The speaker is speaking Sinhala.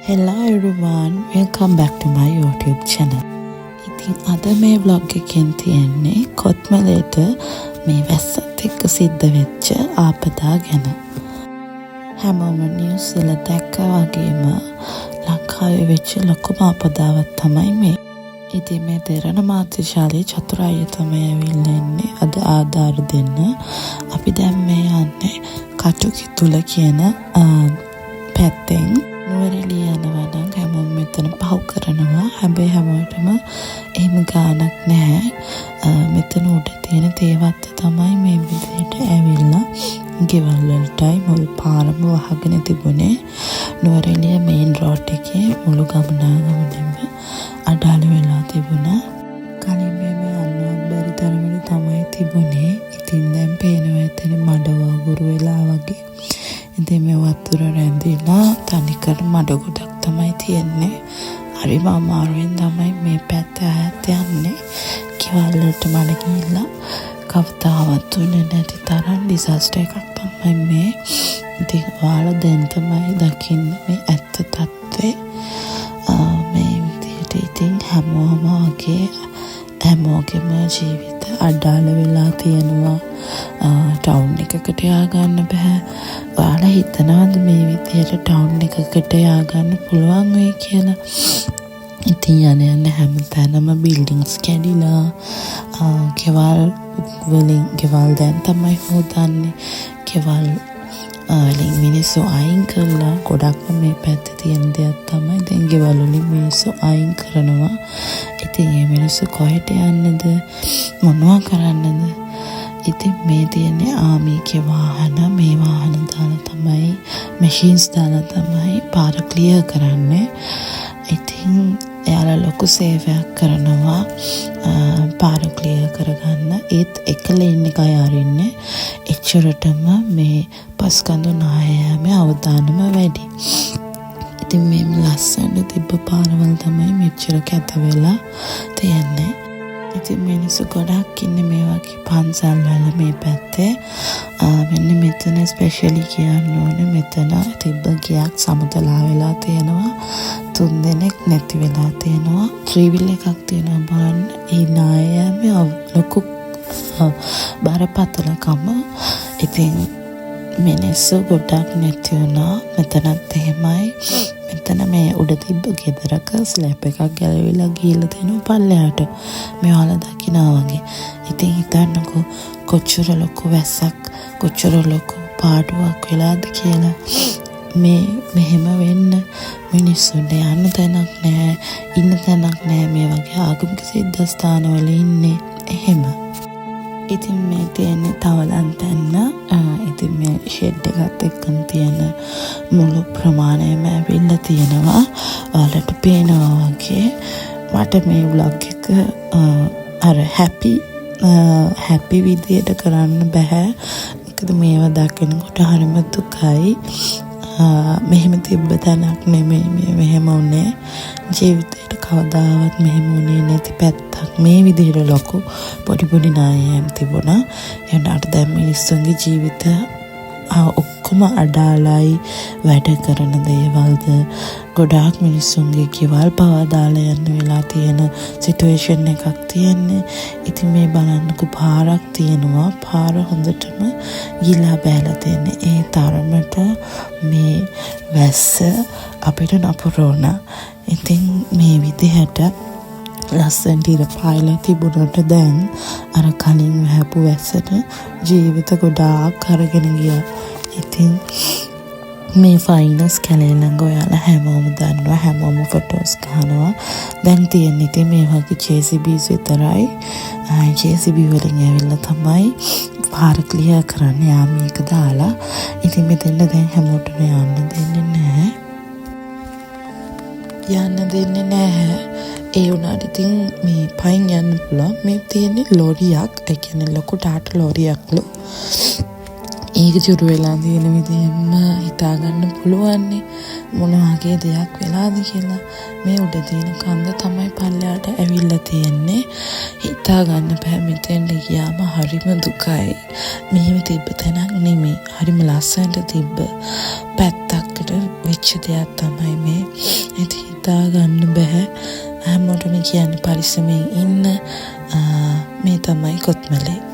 Hello everyone, welcome back to my YouTube channel. ඉතින් අද මේ vlog එකෙන් තියන්නේ කොත්මලේට මේ වැස්සත් එක්ක සිද්ධ වෙච්ච ආපදා ගැන. හැමෝම නිවුස් වල දැක්කා වගේම ලංකාවේ වෙච්ච ලොකුම ආපදාවක් තමයි මේ. ඉතින් මේ දෙරණ මාධ්‍යශාලයේ චතුරාර්ය තමයි ඇවිල්ලා ඉන්නේ අද ආධාර දෙන්න. අපි දැන් මේ යන්නේ කටුකිතුල කියන පැත්තෙන්. නුවරඑළිය යනවා නම් හැමෝම මෙතන පහු කරනවා. හැබැයි හැමෝටම එහෙම ගාණක් නැහැ. මෙතන උඩ තියෙන තේවත්ත තමයි මේ විදිහට ඇවිල්ලා ගෙවල් වලටයි මුල් පාරම වහගෙන තිබුණේ. නුවරඑළිය මේන් රෝඩ් එකේ මුළු ගමනාගමනම අඩාල වෙලා තිබුණා. කලින් මේ යන්නවත් බැරි තරමට තමයි තිබුණේ. ඉතින් දැන් පේනවා එතන මඩ වගුරු වෙලා වගේ. ඉතින් මේ වතුර රැඳිලා තනිකර මඩ ගොඩක් තමයි තියෙන්නේ. හරිම අමාරුවෙන් තමයි මේ පැත්ත ඈත යන්නේ. කෙවල් වලට මඩ ගිහිල්ලා කවදාවත් උනේ නැති තරම් ඩිසාස්ටර් එකක් තමයි මේ. ඉතින් ඔයාලා දැන් තමයි දකින්නේ මේ ඇත්ත තත්ත්වේ. මේ විදිහට ඉතින් හැමෝගෙම ජීවිත අඩාල වෙලා තියෙනවා. ටවුන් එකකට ය아가න්න බෑ. ඔයාලා හිතනවද මේ විදිහට ටවුන් එකකට ය아가න්න පුළුවන් වෙයි කියලා? ඉතින් යන හැමතැනම බිල්ඩින්ග්ස් කැඩිලා ගෙවල් දැන් තමයි හොදන්නේ. ගෙවල් වලින් මිනිස්සු අයින් කරලා ගොඩක්ම මේ පැත්තේ තියෙන දෙයක් තමයි දැන් ගෙවල් වලින් මිනිස්සු අයින් කරනවා. ඉතින් මේ මිනිස්සු කොහෙට යන්නද මොනවා කරන්නද? ඉතින් මේ තියෙන්නේ ආමීගේ වාහන මේ වාහන දාලා තමයි මැෂින්ස් දාලා තමයි පාර ක්ලියර් කරන්නේ. ඉතින් එයාලා ලොකු සේවයක් කරනවා පාර ක්ලියර් කරගන්න. ඒත් එක ලේන් එකයි අරින්නේ. එච්චරටම මේ පස්කඳු නායයාමේ අවදානම වැඩි. ඉතින් මේ ලස්සන තිබ්බ පාරවල් තමයි මෙච්චර කැත වෙලා තියෙන්නේ. ඉතින් මිනිස්සු ගොඩක් ඉන්නේ මේ වගේ පන්සල් වල මේ පැත්තේ. මෙන්න මෙතන ස්පෙෂලි කියන්න ඕනේ මෙතන තිබ්බ ගියක් සමතලා වෙලා තියෙනවා. 3 දෙනෙක් නැති වෙලා තියෙනවා. ත්‍රිවිල් එකක් තියෙනවා බලන්න. ඒ නායයාමේ ලොකු බරපතලකම. ඉතින් මිනිස්සු ගොඩක් නැති වුණා. මෙතනත් එහෙමයි. මෙතන මේ උඩ තිබ්බ ගෙදරක ස්ලැබ් එකක් ගැලවිලා ගිහලා තියෙනවා පල්ලෙහාට. මේ ඔයාලා දකිනවා වගේ. ඉතින් හිතන්නකෝ කොච්චර ලොකු වැස්සක් කොච්චර ලොකු පාඩුවක් වෙලාද කියලා. මේ මෙහෙම වෙන්න මිනිස්සුන්ට යන්න තැනක් නැහැ, ඉන්න තැනක් නැහැ. මේ වගේ ආගමික සිද්ධාස්ථානවල ඉන්නේ එහෙම. ඉතින් මේ තියෙන්නේ තවලන් තැන්න. ඉතින් මේ ෂෙඩ් එකත් එක්කම තියෙන මුළු ප්‍රමාණයම ඇවිල්ලා තියෙනවා. ඔයාලට පේනවා වගේ. මට මේ vlog එක අර හැපි විදියට කරන්න බෑ. මොකද මේවා දකිනකොට හරිම දුකයි. මෙහෙම තිබ්බ තැනක් නෙමෙයි මෙහෙම උනේ. ජීවිතේට කවදාවත් මෙහෙම උනේ නැති පැත්තක්. මේ විදිහට ලොකු පොඩි නායයන් තිබුණා. එයාට දැන් මිනිස්සුන්ගේ ජීවිත ඔක්කොම අඩාලයි. වැඩ කරන දේවල්ද ගොඩාක් මිනිස්සුන්ගේ ගෙවල් පවා දාලා යන්න වෙලා තියෙන සිටුේෂන් එකක් තියෙන්නේ. ඉතින් මේ බලන්නකෝ පාරක් තියෙනවා. පාර හොඳටම ගිලා බැලලා තියෙන්නේ. ඒ තරමට මේ වැස්ස අපිට නපුරෝණ. ඉතින් මේ විදිහට ලස්සනට ඉර පායලා තිබුණට දැන් අර කලින් වැහපු වැස්සට ජීවිත ගොඩාක් අරගෙන ගියා. ඉතින් මේ ෆයිනස් කැලේ ළඟ ඔයාලා හැමෝම දන්නවා. හැමෝම ෆොටෝස් ගන්නවා. දැන් තියෙන්නේ ඉතින් මේ වගේ JCBs විතරයි. JCB වලින් ඇවිල්ලා තමයි පාර ක්ලියර් කරන්නේ ආමීක දාලා. ඉතින් මෙතන දැන් හැමෝටම යන්න දෙන්නේ නැහැ. ඒ වුණාට ඉතින් මේ පයින් යන්න පුළුවන්. මේ තියෙන්නේ ලෝරියක්. ඒ කියන්නේ ලොකු ටාට ලෝරියක්ලු. ඒක ජුරු වෙලා තියෙන විදිහෙම හිතා ගන්න පුළුවන් මොන වගේ දෙයක් වෙලාද කියලා. මේ උඩ තියෙන කන්ද තමයි පල්ලෙහාට ඇවිල්ලා තියෙන්නේ. හිතා ගන්න බෑ. මෙතෙන් ගියාම හරිම දුකයි. මෙහෙම තිබ්බ තැනක් නෙමෙයි. හරිම ලස්සනට තිබ්බ පැත්තකට වෙච්ච දෙයක් තමයි මේ. ඉතින් හිතා ගන්න බෑ. හැමෝටම කියන්නේ පරිස්සමෙන් ඉන්න. මේ තමයි කොත්මලේ.